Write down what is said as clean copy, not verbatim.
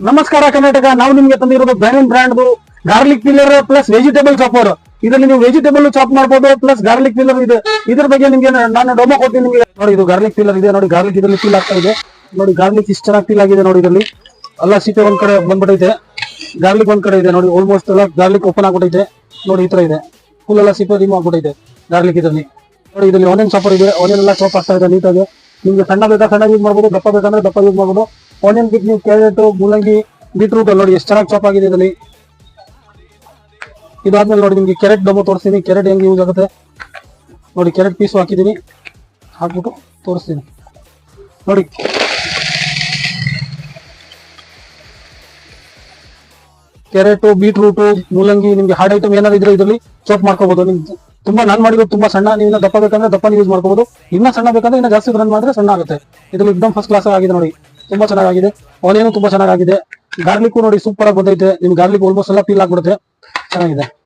ನಮಸ್ಕಾರ ಕರ್ನಾಟಕ. ನಾವು ನಿಮ್ಗೆ ತಂದಿರೋದು brand garlic peeler plus vegetable chopper. ಇದರಲ್ಲಿ ನೀವು ವೆಜಿಟೇಬಲ್ ಚಾಪ್ ಮಾಡಬಹುದು ಪ್ಲಸ್ ಗಾರ್ಲಿಕ್ ಪಿಲ್ಲರ್ ಇದೆ. ಇದ್ರ ಬಗ್ಗೆ ನಿಮ್ಗೆ ನಾನು ಡೆಮೋ ಕೊಡ್ತೀನಿ ನಿಮಗೆ. ನೋಡಿ, ಇದು ಗಾರ್ಲಿಕ್ ಪಿಲ್ಲರ್ ಇದೆ. ನೋಡಿ, ಗಾರ್ಲಿಕ್ ಇದರಲ್ಲಿ ಫೀಲ್ ಆಗ್ತಾ ಇದೆ. ನೋಡಿ, ಗಾರ್ಲಿಕ್ ಇಷ್ಟು ಚೆನ್ನಾಗಿ ಫೀಲ್ ಆಗಿದೆ. ನೋಡಿ, ಇದರಲ್ಲಿ ಎಲ್ಲ ಸೀಟೆ ಒಂದ್ ಕಡೆ ಬಂದ್ಬಿಟ್ಟೈತೆ. ಗಾರ್ಲಿಕ್ ಒಂದ್ ಕಡೆ ಇದೆ. ನೋಡಿ, ಆಲ್ಮೋಸ್ಟ್ ಎಲ್ಲ ಗಾರ್ಲಿಕ್ ಓಪನ್ ಆಗ್ಬಿಟ್ಟೈತೆ. ನೋಡಿ, ಈ ತರ ಇದೆ. ಫುಲ್ ಎಲ್ಲ ಸೀಟೆ ರಿಮೂವ್ ಆಗ್ಬಿಟ್ಟೈತೆ ಗಾರ್ಲಿಕ್ ಇದರಲ್ಲಿ. ನೋಡಿ, ಇದರಲ್ಲಿ ಆನಿಯನ್ ಚಾಪರ್ ಇದೆ. ಆನಿಯನ್ ಎಲ್ಲ ಚಾಪ್ ಆಗ್ತಾ ಇದೆ ನೀಟಾಗಿ. ನಿಮ್ಗೆ ಸಣ್ಣ ಬೇಕಾ ಸಣ್ಣ ಯೂಸ್ ಮಾಡ್ಬೋದು, ದಪ್ಪ ಬೇಕಂದ್ರೆ ದಪ್ಪ ಯೂಸ್ ಮಾಡ್ಬೋದು. ಆನಿಯನ್ ಬಿಟ್ಟು ನೀವು ಕ್ಯಾರೆಟ್, ಮೂಲಂಗಿ, ಬೀಟ್ರೂಟ್ ನೋಡಿ ಎಷ್ಟು ಚೆನ್ನಾಗಿ ಚಾಪ್ ಆಗಿದೆ ಇದರಲ್ಲಿ. ಇದಾದ್ಮೇಲೆ ನೋಡಿ ನಿಮ್ಗೆ ಕ್ಯಾರೆಟ್ ಡೆಮೋ ತೋರಿಸ್ತೀನಿ. ಕ್ಯಾರೆಟ್ ಹೆಂಗೆ ಯೂಸ್ ಆಗುತ್ತೆ ನೋಡಿ. ಕ್ಯಾರೆಟ್ ಪೀಸ್ ಹಾಕಿದ್ದೀನಿ, ಹಾಕ್ಬಿಟ್ಟು ತೋರಿಸ್ತೀನಿ ನೋಡಿ. ಕ್ಯಾರೆಟ್, ಬೀಟ್ರೂಟ್, ಮೂಲಂಗಿ ನಿಮ್ಗೆ ಹಾರ್ಡ್ ಐಟಮ್ ಏನಾದ್ರು ಇದ್ರೆ ಇದರಲ್ಲಿ ಚಾಪ್ ಮಾಡ್ಕೋಬಹುದು. ನಿಮ್ಗೆ ತುಂಬಾ ನಾನು ಮಾಡಿರೋದು ತುಂಬಾ ಸಣ್ಣ. ನೀವು ದಪ್ಪ ಬೇಕಂದ್ರೆ ದಪ್ಪ ಯೂಸ್ ಮಾಡ್ಕೋಬಹುದು. ಇನ್ನ ಸಣ್ಣ ಬೇಕಂದ್ರೆ ಇನ್ನ ಜಾಸ್ತಿ ರನ್ ಮಾಡಿದ್ರೆ ಸಣ್ಣ ಆಗುತ್ತೆ. ಇದ್ರಲ್ಲಿ ಎಕ್ದಮ್ ಫಸ್ಟ್ ಕ್ಲಾಸ್ ಆಗಿದೆ ನೋಡಿ. ತುಂಬಾ ಚೆನ್ನಾಗಿದೆ. ಆನಿಯನ್ ತುಂಬಾ ಚೆನ್ನಾಗಿದೆ. ಗಾರ್ಲಿಕ್ ನೋಡಿ ಸೂಪರ್ ಆಗಿ ಬಂದೈತೆ. ನಿಮ್ಗೆ ಗಾರ್ಲಿಕ್ ಆಲ್ಮೋಸ್ಟ್ ಎಲ್ಲ ಫೀಲ್ ಆಗ್ಬಿಡುತ್ತೆ. ಚೆನ್ನಾಗಿದೆ.